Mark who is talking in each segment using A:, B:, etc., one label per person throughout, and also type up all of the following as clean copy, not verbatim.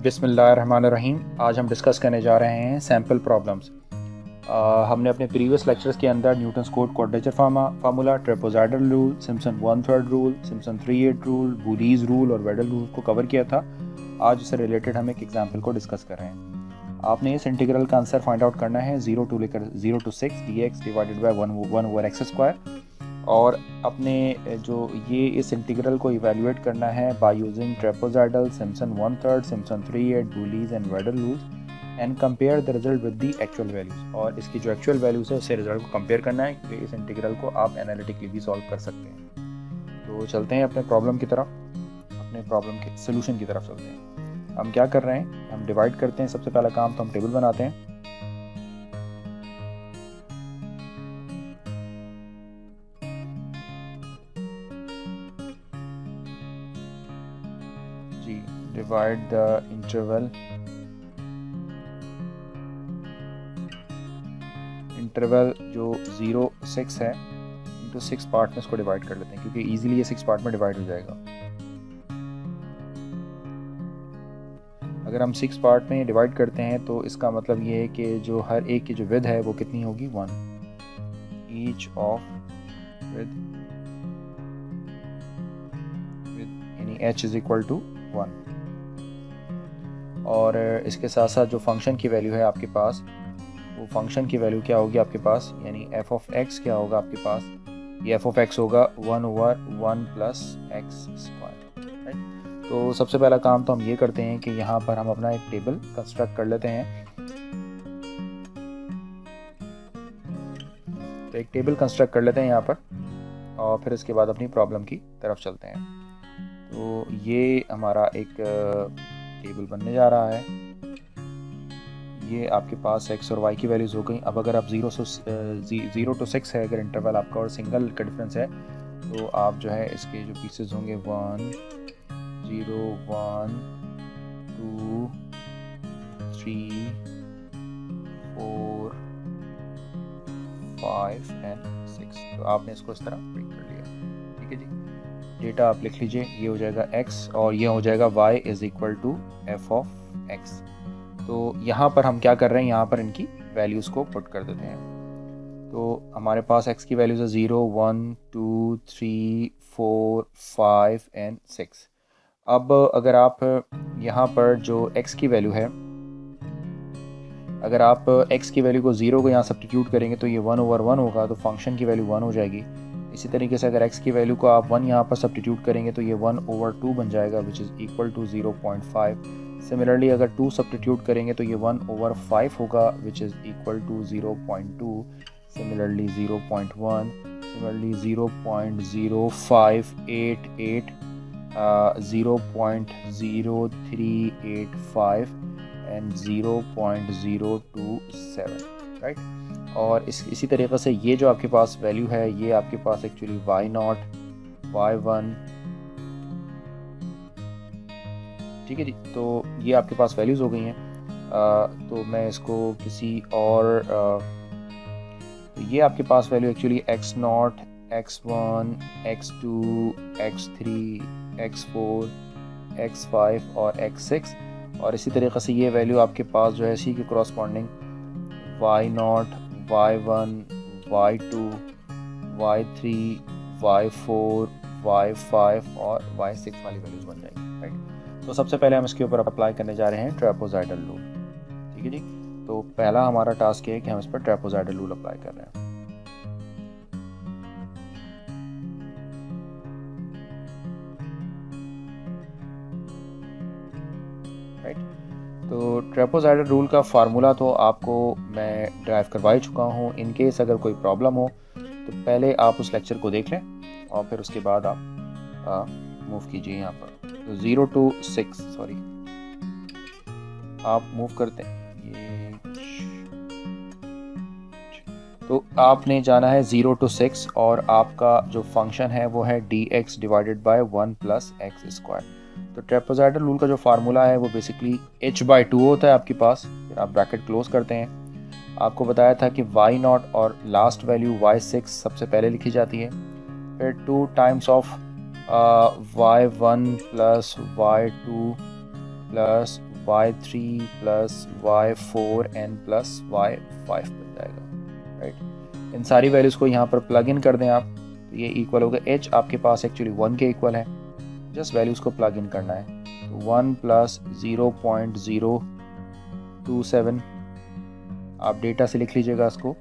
A: बिस्मिल्लाहिर्रहमानिर्रहीम। आज हम डिस्कस करने जा रहे हैं सैम्पल प्रॉब्लम्स। हमने अपने प्रीवियस लेक्चर्स के अंदर Newton's quadrature formula, trapezoidal rule, Simpson 1/3 rule, Simpson 3/8 rule, Boole's rule और वेडल रूल को कवर किया था। आज इससे रिलेटेड हम एक एग्जाम्पल को डिस्कस कर रहे हैं। आपने इस इंटीग्रल का आंसर फाइंड आउट करना है 0 to 6 dx divided by 1/x²। और अपने जो ये इस इंटीग्रल को इवेल्युएट करना है by using trapezoidal, Simpson 1/3, Simpson 3/8, Boole's and Weddle rules and compare the result with the actual values. और इसकी जो एक्चुअल वैल्यूज है उससे रिजल्ट को कंपेयर करना है कि इस इंटीग्रल को आप एनालिटिकली भी सॉल्व कर सकते हैं। तो चलते हैं अपने प्रॉब्लम की तरफ, अपने प्रॉब्लम के सोल्यूशन की तरफ चलते हैं। हम क्या कर रहे हैं, हम डिवाइड करते हैं। सबसे पहला काम तो हम टेबल बनाते हैं। जी, डिवाइड द इंटरवल जो 0 6 है इंटू 6 पार्ट में इसको डिवाइड कर लेते हैं, क्योंकि इजीली ये 6 पार्ट में डिवाइड हो जाएगा। अगर हम 6 पार्ट में डिवाइड करते हैं तो इसका मतलब ये है कि जो हर एक की जो विड्थ है वो कितनी होगी, 1। ईच ऑफ विड्थ यानी h इज इक्वल टू 1। और इसके साथ साथ जो फंक्शन की वैल्यू है आपके पास, वो फंक्शन की वैल्यू क्या होगी आपके पास, यानी f ऑफ x क्या होगा आपके पास, ये f ऑफ x होगा 1/1 प्लस x²। राइट। तो सबसे पहला काम तो हम ये करते हैं कि यहाँ पर हम अपना एक टेबल कंस्ट्रक्ट कर लेते हैं। तो एक टेबल कंस्ट्रक्ट कर लेते हैं यहाँ पर, और फिर इसके बाद अपनी प्रॉब्लम की तरफ चलते हैं। तो ये हमारा एक टेबल बनने जा रहा है। ये आपके पास x और y की वैल्यूज़ हो गई। अब अगर आप 0 to 6 है अगर इंटरवल आपका और सिंगल का डिफरेंस है, तो आप जो है इसके जो पीसेस होंगे 1 0 1 2 3 4 5 एंड 6। तो आपने इसको इस तरह प्रिंट कर लिया। ठीक है जी, डेटा आप लिख लीजिए। ये हो जाएगा x और ये हो जाएगा y is equal to f of x। तो यहाँ पर हम क्या कर रहे हैं, यहाँ पर इनकी वैल्यूज़ को पुट कर देते हैं। तो हमारे पास x की वैल्यूज़ है 0 1 2 3 4 5 एंड 6। अब अगर आप यहाँ पर जो x की वैल्यू है, अगर आप x की वैल्यू को 0 को यहाँ सब्स्टिट्यूट करेंगे तो ये 1/1 होगा, तो फंक्शन की वैल्यू 1 हो जाएगी। इसी तरीके से अगर x की वैल्यू को आप 1 यहाँ पर सब्स्टिट्यूट करेंगे तो ये 1/2 बन जाएगा, which is equal to 0.5। Similarly अगर 2 सब्स्टिट्यूट करेंगे तो ये 1/5 होगा, which is equal to 0.2। Similarly 0.1, similarly 0.0588, 0.0385 and 0.027। Right. और इसी तरीके से ये जो आपके पास वैल्यू है, ये आपके पास एक्चुअली y0 y1। ठीक है जी, तो ये आपके पास वैल्यूज़ हो गई हैं। तो मैं इसको किसी और तो ये आपके पास value actually x0 x1 x2 x3 x4 x5 और x6। और इसी तरीके से ये वैल्यू आपके पास जो है इसी के corresponding y0 y1 y2 y3 y4 y5 और y6 वाली वैल्यूज़ बन जाएंगी। राइट। तो सबसे पहले हम इसके ऊपर अप्लाई करने जा रहे हैं ट्रेपेजॉइडल रूल। ठीक है जी, तो पहला हमारा टास्क है कि हम इस पर ट्रेपेजॉइडल रूल अप्लाई कर रहे हैं। राइट। तो ट्रेपेजॉइडल रूल का फार्मूला तो आपको मैं ड्राइव करवा ही चुका हूँ। इन केस अगर कोई प्रॉब्लम हो तो पहले आप उस लेक्चर को देख लें और फिर उसके बाद आप मूव कीजिए यहाँ पर। तो 0 to 6 सॉरी आप मूव करते हैं ये, तो आपने जाना है 0 to 6 और आपका जो फंक्शन है वो है dx divided by 1 plus x²। तो ट्रेपेजॉइडल रूल का जो फार्मूला है वो बेसिकली h/2 होता है आपके पास। फिर आप ब्रैकेट क्लोज करते हैं। आपको बताया था कि y0 और लास्ट वैल्यू y6 सबसे पहले लिखी जाती है, फिर 2 times of y1 plus y2 plus y3 plus y4n plus y5 बन जाएगा, राइट। इन सारी वैल्यूज़ को यहाँ पर प्लग इन कर दें आप, तो ये इक्वल होगा h आपके पास एक्चुअली 1 के इक्वल है, जस्ट वैल्यूज़ को प्लग इन करना है। तो 1 प्लस 0.027 आप डेटा से लिख लीजिएगा, इसको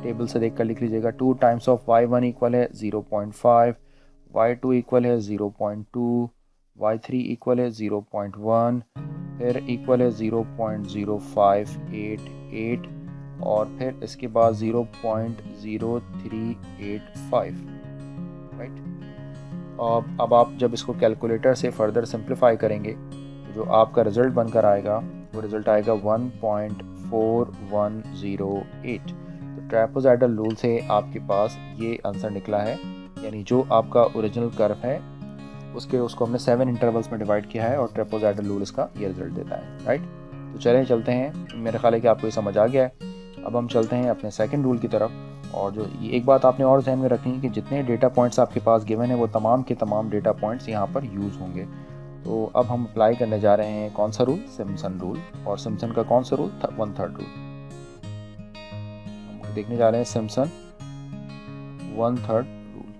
A: टेबल से देख कर लिख लीजिएगा। 2 टाइम्स ऑफ y1 इक्वल है 0.5, y2 इक्वल है 0.2, y3 इक्वल है 0.1, फिर इक्वल है 0.0588 और फिर इसके बाद 0.0385, राइट। अब आप जब इसको कैलकुलेटर से फर्दर सिंप्लीफाई करेंगे तो जो आपका रिज़ल्ट बनकर आएगा वो रिज़ल्ट आएगा 1.4108। तो ट्रापेज़ॉइडल रूल से आपके पास ये आंसर निकला है, यानी जो आपका ओरिजिनल कर्व है उसको हमने 7 इंटरवल्स में डिवाइड किया है और ट्रापेज़ॉइडल रूल इसका ये रिज़ल्ट देता है, राइट। तो चलें चलते हैं, मेरे ख्याल है कि आपको ये समझ आ गया है। अब हम चलते हैं अपने सेकंड रूल की तरफ। और जो ये एक बात आपने और ध्यान में रखनी है कि जितने डेटा पॉइंट्स आपके पास गिवन है वो तमाम के तमाम डेटा पॉइंट्स यहाँ पर यूज़ होंगे। तो अब हम अप्लाई करने जा रहे हैं कौन सा रूल, सिम्पसन रूल। और सिम्पसन का कौन सा रूल, 1/3 रूल। हम देखने जा रहे हैं सिम्पसन 1/3 रूल।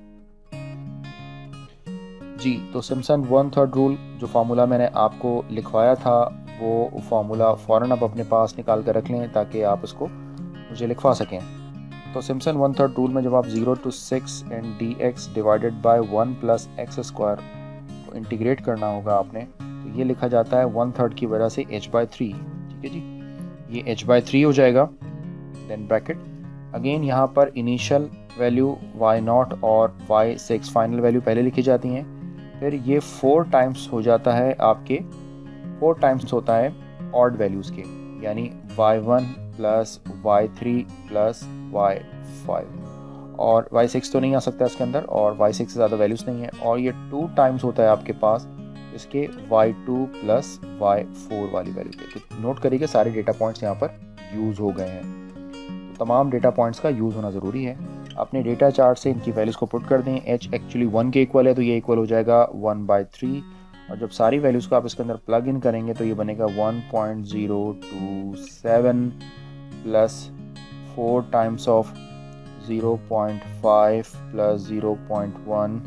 A: जी, तो सिम्पसन 1/3 रूल जो फार्मूला मैंने आपको लिखवाया था वो फार्मूला फ़ौरन आप अपने पास निकाल कर रख लें ताकि आप इसको मुझे लिखवा सकें। तो सिम्पसन 1/3 रूल में जब आप 0 to 6 and dx divided by 1 plus x square को इंटीग्रेट करना होगा आपने, तो ये लिखा जाता है 1/3 की वजह से h/3, ठीक है जी। ये h/3 हो जाएगा, देन ब्रैकेट अगेन यहाँ पर इनिशियल वैल्यू y0 और y6 फाइनल वैल्यू पहले लिखी जाती हैं, फिर ये 4 टाइम्स हो जाता है आपके 4 टाइम्स होता है ऑड वैल्यूज़ के, यानी y1 plus y3 plus y5 और y6 तो नहीं आ सकता इसके अंदर और y6 से ज़्यादा वैल्यूज़ नहीं है, और ये 2 टाइम्स होता है आपके पास इसके y2 प्लस y4 वाली वैल्यू पे। तो नोट करिए कि सारे डेटा पॉइंट्स यहाँ पर यूज़ हो गए हैं, तो तमाम डेटा पॉइंट्स का यूज़ होना ज़रूरी है। अपने डेटा चार्ट से इनकी वैल्यूज़ को पुट कर दें। h एक्चुअली 1 के इक्वल है तो ये इक्वल हो जाएगा 1/3, और जब सारी वैल्यूज़ को आप इसके अंदर प्लग इन करेंगे तो ये बनेगा 1.027 plus 4 times of 0.5 plus 0.1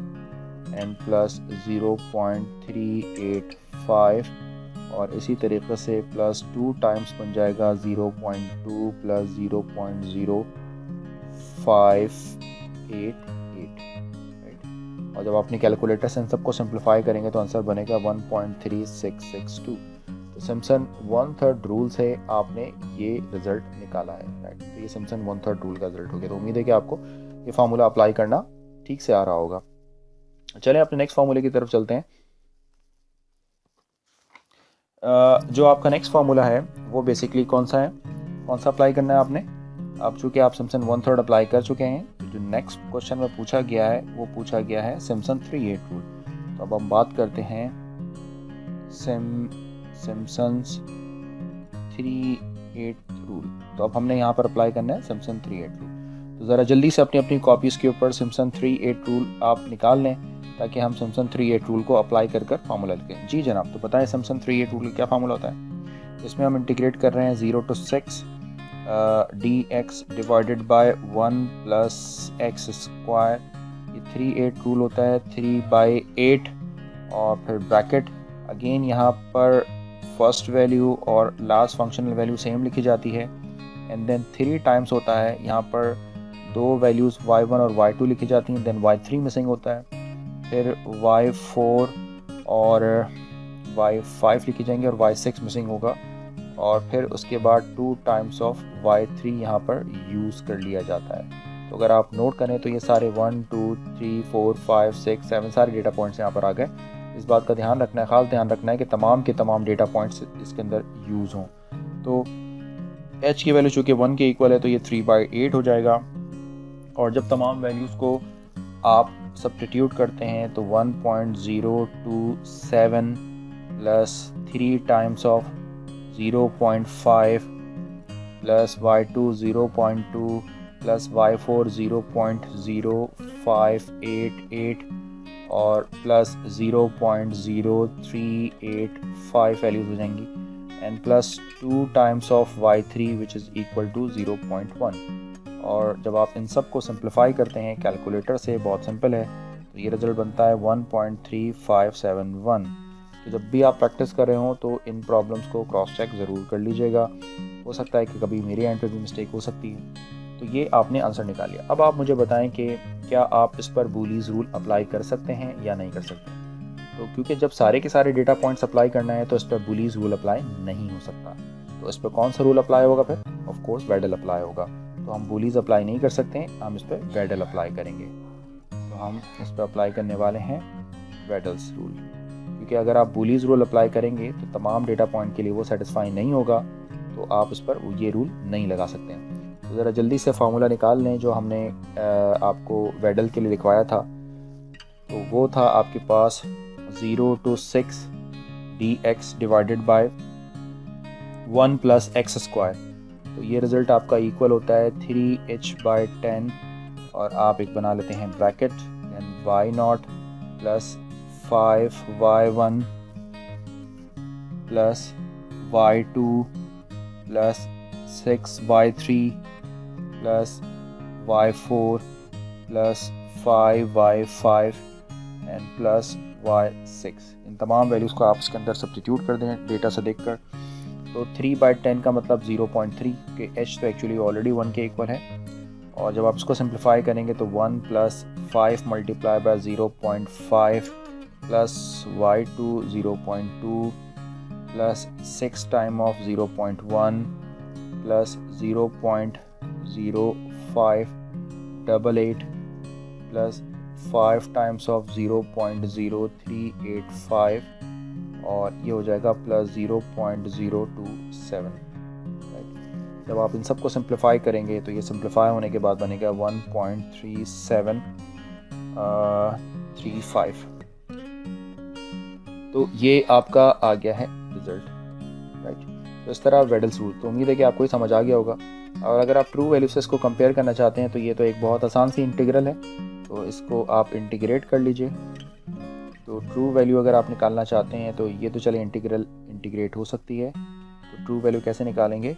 A: and plus 0.385 और इसी तरीके से प्लस 2 टाइम्स बन जाएगा 0.2 प्लस 0.0588, और जब अपनी कैलकुलेटर से इन सबको सिंप्लीफाई करेंगे तो आंसर बनेगा 1.3662। तो सिम्पसन 1/3 रूल से आपने ये रिजल्ट निकाला है, राइट। तो ये सिम्पसन 1/3 रूल का रिजल्ट हो गया। तो उम्मीद है कि आपको ये फार्मूला अप्लाई करना ठीक से आ रहा होगा। चलें अपने नेक्स्ट फार्मूले की तरफ चलते हैं। जो आपका नेक्स्ट फार्मूला है वो बेसिकली कौन सा अप्लाई करना है आपने। अब चूँकि आप सिम्पसन 1/3 अप्लाई कर चुके हैं, तो जो नेक्स्ट क्वेश्चन में पूछा गया है वो पूछा गया है सिम्पसन 3/8 रूल। तो अब हम बात करते हैं सिम्पसन्स 3/8 रूल। तो अब हमने यहाँ पर अप्लाई करना है सिम्पसन 3/8 रूल। तो ज़रा जल्दी से अपनी अपनी कॉपीज़ के ऊपर सिम्पसन 3/8 रूल आप निकाल लें ताकि हम सिम्पसन 3/8 रूल को अप्लाई कर फार्मूला लिखें। जी जनाब, तो बताएं सिम्पसन 3/8 रूल क्या फार्मूला होता है। इसमें हम इंटीग्रेट कर रहे हैं 0 to 6 dx divided by 1 plus x square. ये 3/8 रूल होता है 3/8 और फिर ब्रैकेट अगेन यहाँ पर फर्स्ट वैल्यू और लास्ट फंक्शनल वैल्यू सेम लिखी जाती है, एंड देन 3 टाइम्स होता है यहाँ पर 2 वैल्यूज़ y1 और y2 लिखी जाती हैं, देन y3 मिसिंग होता है, फिर y4 और y5 लिखी जाएंगी और y6 मिसिंग होगा, और फिर उसके बाद 2 टाइम्स ऑफ y3 यहाँ पर यूज़ कर लिया जाता है। तो अगर आप नोट करें तो ये सारे 1 2 3 4 5 6 7 सारे डेटा पॉइंट्स यहाँ पर आ गए। इस बात का ध्यान रखना है, ख़ास ध्यान रखना है कि तमाम के तमाम डेटा पॉइंट्स इसके अंदर यूज़ हों। तो h की वैल्यू चूँकि 1 के इक्वल है तो ये 3/8 हो जाएगा, और जब तमाम वैल्यूज़ को आप सब्स्टिट्यूट करते हैं तो 1.027 plus 3 times of 0.5 plus y2 0.2 plus y4 0.0588 और प्लस 0.0385 वैल्यूज हो जाएंगी, and plus 2 times of y3 which is equal to 0.1। और जब आप इन सब को सिंप्लीफाई करते हैं कैलकुलेटर से, बहुत सिंपल है, तो ये रिज़ल्ट बनता है 1.3571। तो जब भी आप प्रैक्टिस कर रहे हो तो इन प्रॉब्लम्स को क्रॉस चेक ज़रूर कर लीजिएगा, हो सकता है कि कभी मेरे एंड पे भी मिस्टेक हो सकती है। तो ये आपने आंसर निकाल लिया। अब आप मुझे बताएं कि क्या आप इस पर बूलीज़ रूल अप्लाई कर सकते हैं या नहीं कर सकते। तो क्योंकि जब सारे के सारे डेटा पॉइंट्स अप्लाई करना है तो इस पर बूलीज़ रूल अप्लाई नहीं हो सकता। तो इस पर कौन सा रूल अप्लाई होगा फिर? ऑफ कोर्स वेडल अप्लाई होगा। तो हम बूलीज़ अप्लाई नहीं कर सकते हैं, हम इस पर वेडल अप्लाई करेंगे। तो हम इस पर अप्लाई करने वाले हैं वेडल्स रूल, क्योंकि अगर आप बूलीज़ रूल अप्लाई करेंगे तो तमाम डेटा पॉइंट के लिए वो सेटिस्फाई नहीं होगा, तो आप इस पर ये रूल नहीं लगा सकते हैं। तो ज़रा जल्दी से फार्मूला निकाल लें जो हमने आपको वेडल के लिए लिखवाया था। तो वो था आपके पास 0 to 6 dx divided by 1 plus x square. तो ये रिज़ल्ट आपका इक्वल होता है 3h/10, और आप एक बना लेते हैं bracket, and y0 plus 5y1 plus y2 plus 6y3 plus y4 plus 5y5 and plus y6। इन तमाम वैल्यूज़ को आप इसके अंदर सब्स्टिट्यूट कर दें डेटा से देखकर। तो 3/10 का मतलब 0.3 के h तो एक्चुअली ऑलरेडी 1 के इक्वल है, और जब आप इसको सिंप्लीफाई करेंगे तो 1 plus 5 multiply by 0.5 plus y2 0.2 plus 6 time of 0.1 plus 0.0588 plus 5 times of 0.0385, और ये हो जाएगा प्लस 0.027। जब आप इन सब को सिंप्लीफाई करेंगे तो ये सिंप्लीफाई होने के बाद बनेगा 1.3735। तो ये आपका आ गया है रिजल्ट, राइट। तो इस तरह वेडल्स रूल, तो उम्मीद है कि आपको ही समझ आ गया होगा। और अगर आप ट्रू वैल्यू से इसको कंपेयर करना चाहते हैं तो ये तो एक बहुत आसान सी इंटीग्रल है, तो इसको आप इंटीग्रेट कर लीजिए। तो ट्रू वैल्यू अगर आप निकालना चाहते हैं तो ये तो चले इंटीग्रेट हो सकती है। तो ट्रू वैल्यू कैसे निकालेंगे?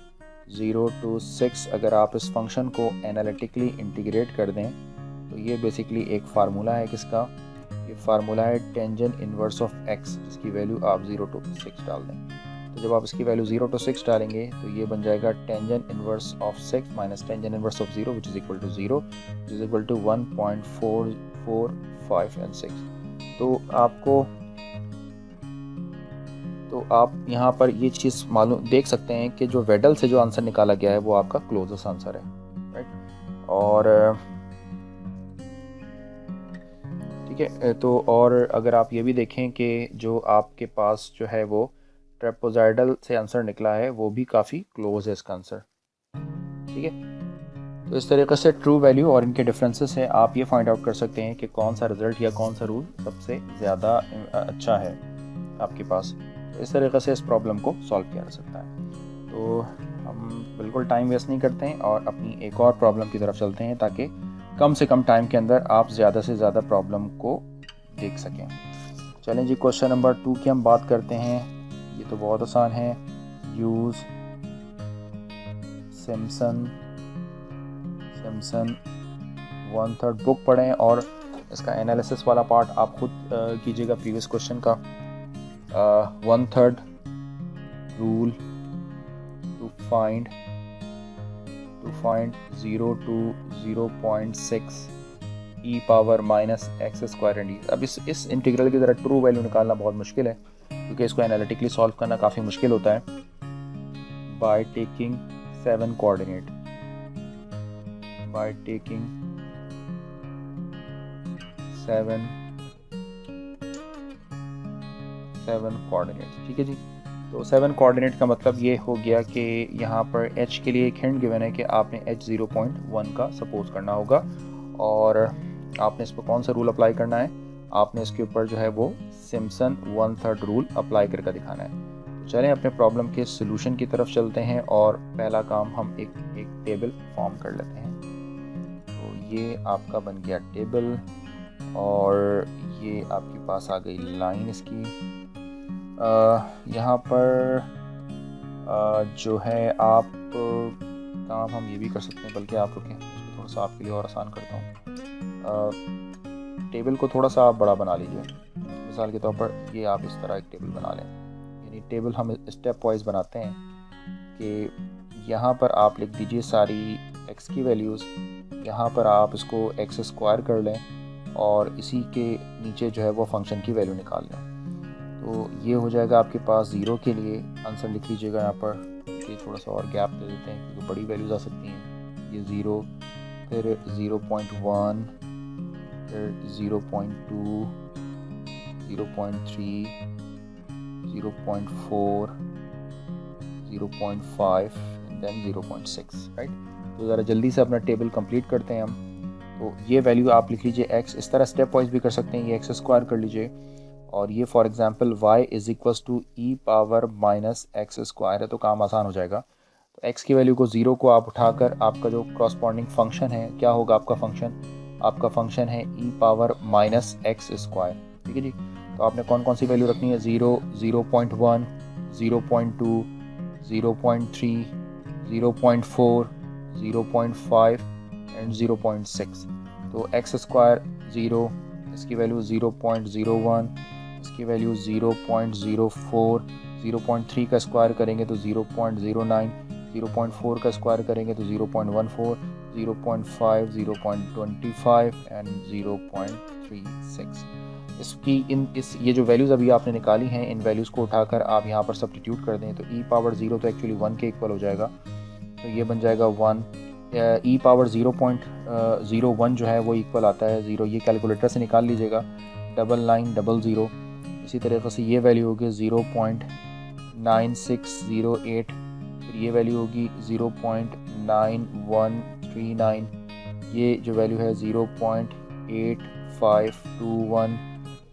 A: 0 to 6 अगर आप इस फंक्शन को एनालिटिकली इंटीग्रेट कर दें तो ये बेसिकली एक फार्मूला है किसका? ये फार्मूला है टेंजेंट इन्वर्स ऑफ x, जिसकी वैल्यू आप 0 to 6 डाल दें। तो जब आप इसकी वैल्यू 0 to 6 डालेंगे तो ये बन जाएगा tangent inverse of 6 minus tangent inverse of 0 which is equal to 0 which is equal to 1.445 and 6। तो आप यहाँ पर ये चीज़ मालूम देख सकते हैं कि जो वेडल से जो आंसर निकाला गया है वो आपका क्लोजेस्ट आंसर है, राइट। और ठीक है, तो और अगर आप ये भी देखें कि जो आपके पास जो है वो ट्रेपोज़ाइडल से आंसर निकला है वो भी काफ़ी क्लोज है इसका आंसर, ठीक है। तो इस तरीके से ट्रू वैल्यू और इनके डिफरेंसेस हैं, आप ये फाइंड आउट कर सकते हैं कि कौन सा रिज़ल्ट या कौन सा रूल सबसे ज़्यादा अच्छा है आपके पास। तो इस तरीके से इस प्रॉब्लम को सॉल्व किया जा सकता है। तो हम बिल्कुल टाइम वेस्ट नहीं करते हैं और अपनी एक और प्रॉब्लम की तरफ चलते हैं ताकि कम से कम टाइम के अंदर आप ज़्यादा से ज़्यादा प्रॉब्लम को देख सकें। चलें जी, क्वेश्चन नंबर 2 की हम बात करते हैं। ये तो बहुत आसान है। यूज़ सिम्पसन 1/3 बुक पढ़ें और इसका एनालिसिस वाला पार्ट आप खुद कीजिएगा प्रीवियस क्वेश्चन का। 1/3 rule to find 0 to 0.6 e power minus x square and e. अब इस इंटीग्रल की तरह ट्रू वैल्यू निकालना बहुत मुश्किल है क्योंकि इसको एनालिटिकली सॉल्व करना काफ़ी मुश्किल होता है। बाय टेकिंग 7 कोऑर्डिनेट ठीक है जी। तो 7 कोऑर्डिनेट का मतलब ये हो गया कि यहाँ पर h के लिए एक हिंट गिवन है कि आपने h 0.1 का सपोज करना होगा, और आपने इस पर कौन सा रूल अप्लाई करना है? आपने इसके ऊपर जो है वो सिम्पसन 1/3 रूल अप्लाई करके दिखाना है। तो चलें अपने प्रॉब्लम के सोल्यूशन की तरफ चलते हैं, और पहला काम हम एक टेबल फॉर्म कर लेते हैं। तो ये आपका बन गया टेबल, और ये आपके पास आ गई लाइन इसकी। यहाँ पर जो है आप काम हम ये भी कर सकते हैं, बल्कि आप रुकें इसको थोड़ा सा आपके लिए और आसान करता हूँ। टेबल को थोड़ा सा आप बड़ा बना लीजिए। मिसाल के तौर पर ये आप इस तरह एक टेबल बना लें, यानी टेबल हम स्टेप वाइज बनाते हैं कि यहाँ पर आप लिख दीजिए सारी x की वैल्यूज़, यहाँ पर आप इसको x स्क्वायर कर लें और इसी के नीचे जो है वो फंक्शन की वैल्यू निकाल लें। तो ये हो जाएगा आपके पास 0 के लिए आंसर लिख लीजिएगा यहाँ पर। ये थोड़ा सा और गैप दे देते हैं क्योंकि बड़ी वैल्यूज़ आ सकती हैं। ये 0, फिर 0.1, फिर 0.2, 0.3, 0.4, 0.5 एंड देन 0.6, राइट। तो ज़रा जल्दी से अपना टेबल कंप्लीट करते हैं हम। तो ये वैल्यू आप लिख लीजिए x, इस तरह स्टेप वाइज भी कर सकते हैं, ये x स्क्वायर कर लीजिए और ये for example y is equals to e power minus x square है, तो काम आसान हो जाएगा। तो x की वैल्यू को 0 को आप उठाकर आपका जो कॉरस्पॉन्डिंग फंक्शन है, क्या होगा आपका फंक्शन है e power minus x square, ठीक है जी। तो आपने कौन कौन सी वैल्यू रखनी है, 0, 0.1, 0.2, 0.3, 0.4, 0.5 एंड 0.6। तो x स्क्वायर 0, इसकी वैल्यू 0.01, इसकी वैल्यू 0.04, 0.3 का स्क्वायर करेंगे तो 0.09, 0.4 का स्क्वायर करेंगे तो 0.14, 0.5, 0.25 एंड 0.36। ये जो वैल्यूज़ अभी आपने निकाली हैं, इन वैल्यूज़ को उठाकर आप यहाँ पर सब्स्टिट्यूट कर दें तो e पावर 0 तो एक्चुअली 1 के इक्वल हो जाएगा। तो ये बन जाएगा 1, e पावर 0.01 जो है वो इक्वल आता है 0। ये कैलकुलेटर से निकाल लीजिएगा, 9900। इसी तरीके से ये वैल्यू होगी 0.9608, फिर ये वैल्यू होगी 0.9139, ये जो वैल्यू है 0.8521,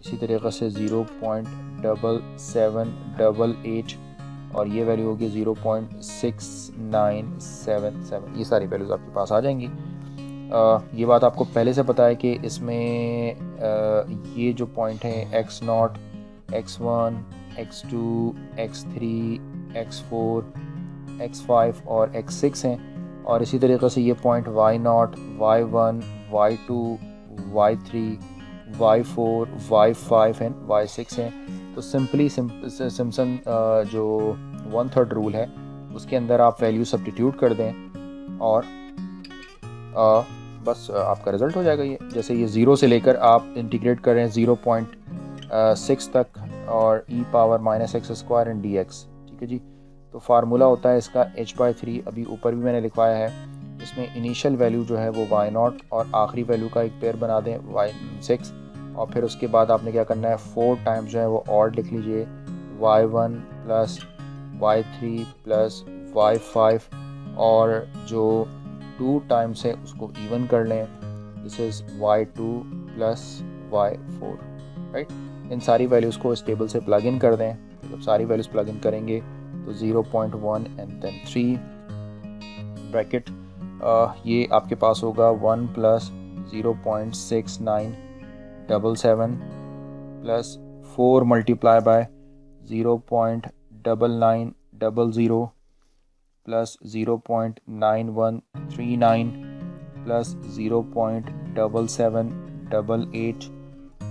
A: इसी तरीके से 0.7788 और ये वैल्यू होगी 0.6977। ये सारी वैल्यूज़ आपके पास आ जाएंगी। ये बात आपको पहले से पता है कि इसमें ये जो पॉइंट है x0, x1, x2, x3, x4, x5 और x6 हैं, और इसी तरीके से ये point y0, y1, y2, y3, y4, y5 and y6 हैं। तो सिम्पसन जो 1/3 रूल है उसके अंदर आप वैल्यू सब्स्टिट्यूट कर दें और बस आपका रिज़ल्ट हो जाएगा। ये जैसे ये 0 से लेकर आप इंटीग्रेट करें 0.6 तक और e power minus x square and dx, ठीक है जी। तो फार्मूला होता है इसका h/3, अभी ऊपर भी मैंने लिखवाया है। इसमें इनिशियल वैल्यू जो है वो y0 और आखिरी वैल्यू का एक पेयर बना दें y6, और फिर उसके बाद आपने क्या करना है 4 टाइम्स जो है वो और लिख लीजिए y1 plus y3 plus y5 और जो 2 टाइम्स है उसको इवन कर लें, this is y2 plus y4, right. इन सारी वैल्यूज़ को इस टेबल से प्लग इन कर दें। तो जब सारी वैल्यूज़ प्लग इन करेंगे तो 0.1 एंड देन 3 ब्रैकेट, ये आपके पास होगा 1 plus 0.6977 plus 4 multiply by 0.9900 plus 0.9139 plus 0.7788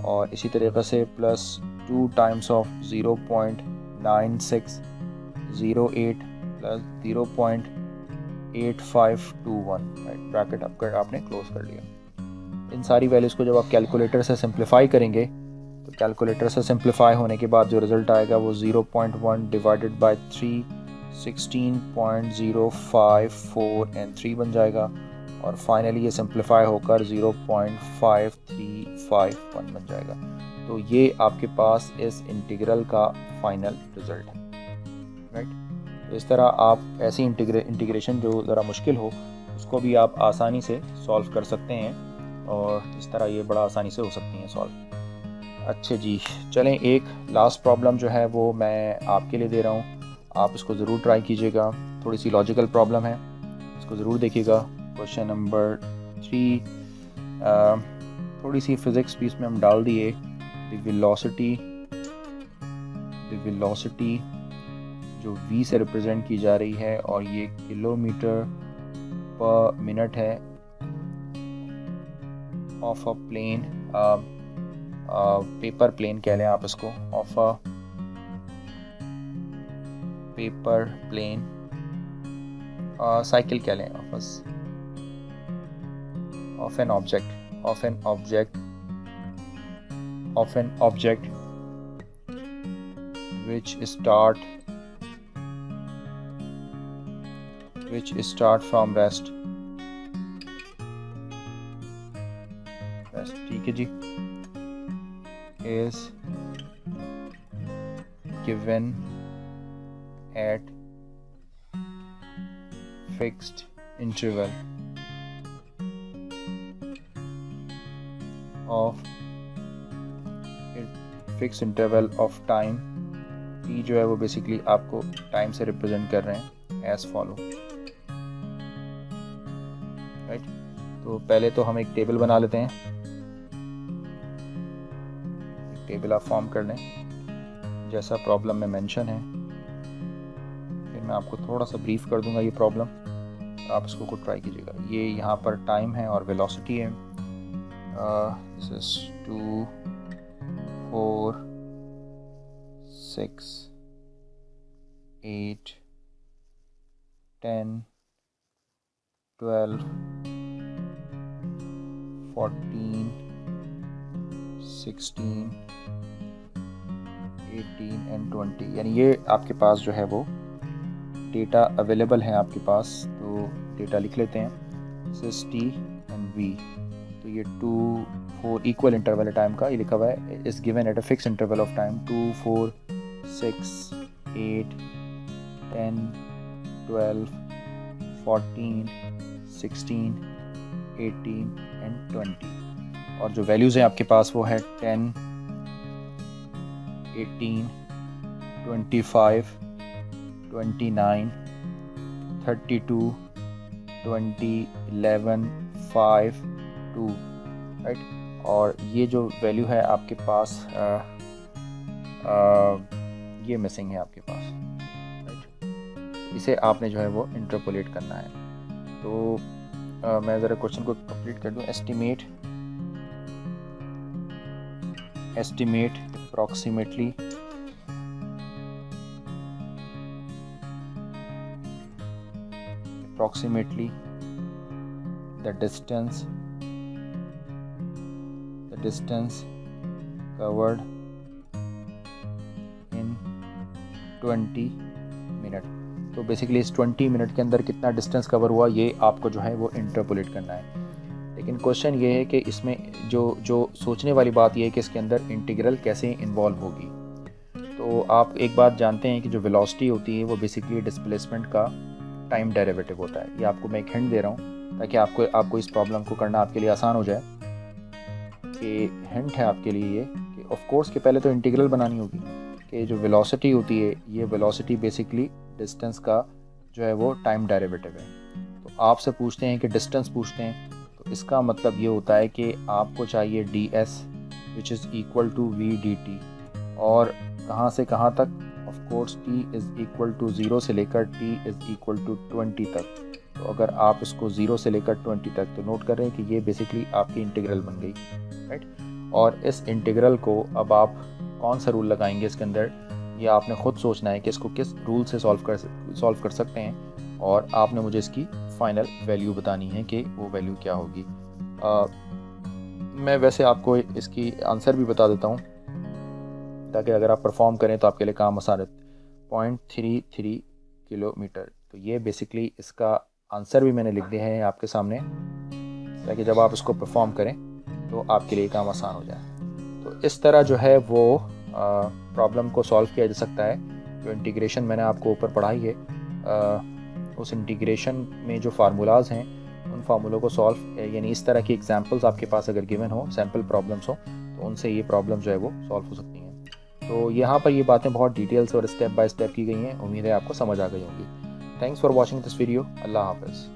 A: और इसी तरीक़े से plus 2 times of 0.9608 plus 0.8521, right. Bracket आपने क्लोज कर लिया। इन सारी वैल्यूज़ को जब आप कैलकुलेटर से सिंप्लीफाई करेंगे तो कैलकुलेटर से सिंप्लीफाई होने के बाद जो रिज़ल्ट आएगा वो 0.1 डिवाइडेड बाय 3 16.054 एंड 3 बन जाएगा, और फाइनली ये सिंप्लीफाई होकर 0.5351 बन जाएगा। तो ये आपके पास इस इंटीग्रल का फाइनल रिज़ल्ट है, राइट। तो इस तरह आप ऐसी इंटीग्रेशन जो ज़रा मुश्किल हो उसको भी आप आसानी से सॉल्व कर सकते हैं, और इस तरह ये बड़ा आसानी से हो सकती हैं सॉल्व। अच्छा जी, चलें एक लास्ट प्रॉब्लम जो है वो मैं आपके लिए दे रहा हूँ, आप इसको ज़रूर ट्राई कीजिएगा। थोड़ी सी लॉजिकल प्रॉब्लम है, इसको ज़रूर देखिएगा। क्वेश्चन नंबर 3, थोड़ी सी फिज़िक्स भी इसमें हम डाल दिए। द वेलोसिटी जो v से रिप्रेजेंट की जा रही है, और ये किलोमीटर पर मिनट है of a plane, paper plane कह लें आप इसको, of a paper plane, cycle कह लें, of an object which start from rest, ठीक है जी, is given at fixed interval of time, t जो है वो बेसिकली आपको टाइम से रिप्रेजेंट कर रहे हैं एज फॉलो, राइट। तो पहले तो हम एक टेबल बना लेते हैं, एक टेबल आप फॉर्म कर लें जैसा प्रॉब्लम में मेंशन है, फिर मैं आपको थोड़ा सा ब्रीफ कर दूंगा ये प्रॉब्लम, आप इसको खुद ट्राई कीजिएगा। ये यहाँ पर टाइम है और वेलोसिटी है, दिस इज 2 4 6 8 10 12 14 16 18 एंड 20, यानी ये आपके पास जो है वो डेटा अवेलेबल है आपके पास। तो डेटा लिख लेते हैं, this is t and v. तो ये 2 4 इक्वल इंटरवल टाइम का ये लिखा हुआ है, is given at a fix interval of time 2 4 6 8 10 12 14 16 18 and 20। और जो वैल्यूज़ हैं आपके पास वो है 10 18 25 29 32 20 11 5 2, राइट। और ये जो वैल्यू है आपके पास ये मिसिंग है आपके पास, राइट। इसे आपने जो है वो इंटरपोलेट करना है। तो मैं ज़रा क्वेश्चन को कंप्लीट कर दूं। Estimate approximately the distance covered in 20 minute. तो बेसिकली इस 20 मिनट के अंदर कितना डिस्टेंस कवर हुआ ये आपको जो है वो इंटरपोलेट करना है। लेकिन क्वेश्चन ये है कि इसमें जो सोचने वाली बात ये है कि इसके अंदर इंटीग्रल कैसे इन्वॉल्व होगी। तो आप एक बात जानते हैं कि जो वेलोसिटी होती है वो बेसिकली डिस्प्लेसमेंट का टाइम डेरिवेटिव होता है। ये आपको मैं एक हिंट दे रहा हूँ ताकि आपको इस प्रॉब्लम को करना आपके लिए आसान हो जाए। कि हिंट है आपके लिए ये कि ऑफ कोर्स के पहले तो इंटीग्रल बनानी होगी कि जो वेलोसिटी होती है ये वेलोसिटी बेसिकली डिस्टेंस का जो है वो टाइम डेरिवेटिव है। तो आपसे पूछते हैं कि डिस्टेंस पूछते हैं, तो इसका मतलब ये होता है कि आपको चाहिए ds which is equal to v/dt, और कहाँ से कहाँ तक, of course t is equal to 0 से लेकर t इज़ इक्वल टू 20 तक। तो अगर आप इसको 0 से लेकर 20 तक, तो नोट कर रहे हैं कि ये बेसिकली आपकी इंटीग्रल बन गई, राइट। और इस इंटीग्रल को अब आप कौन सा रूल लगाएंगे इसके अंदर, ये आपने ख़ुद सोचना है कि इसको किस रूल से सॉल्व कर सकते हैं, और आपने मुझे इसकी फाइनल वैल्यू बतानी है कि वो वैल्यू क्या होगी। मैं वैसे आपको इसकी आंसर भी बता देता हूँ ताकि अगर आप परफॉर्म करें तो आपके लिए काम आसान है। 0.33 किलोमीटर। तो ये बेसिकली इसका आंसर भी मैंने लिख दिया है आपके सामने ताकि जब आप इसको परफॉर्म करें तो आपके लिए काम आसान हो जाए। तो इस तरह जो है वो प्रॉब्लम को सॉल्व किया जा सकता है। जो इंटीग्रेशन मैंने आपको ऊपर पढ़ाई है, उस इंटीग्रेशन में जो फार्मूलाज हैं उन फार्मूलों को सॉल्व, यानी इस तरह की एग्जांपल्स आपके पास अगर गिवन हो, सैम्पल प्रॉब्लम्स हो, तो उनसे ये प्रॉब्लम जो है वो सॉल्व हो सकती हैं। तो यहाँ पर ये बातें बहुत डिटेल्स और स्टेप बाय स्टेप की गई हैं। उम्मीद है आपको समझ आ गई होंगी। Thanks for watching this video. अल्लाह हाफ़िज़।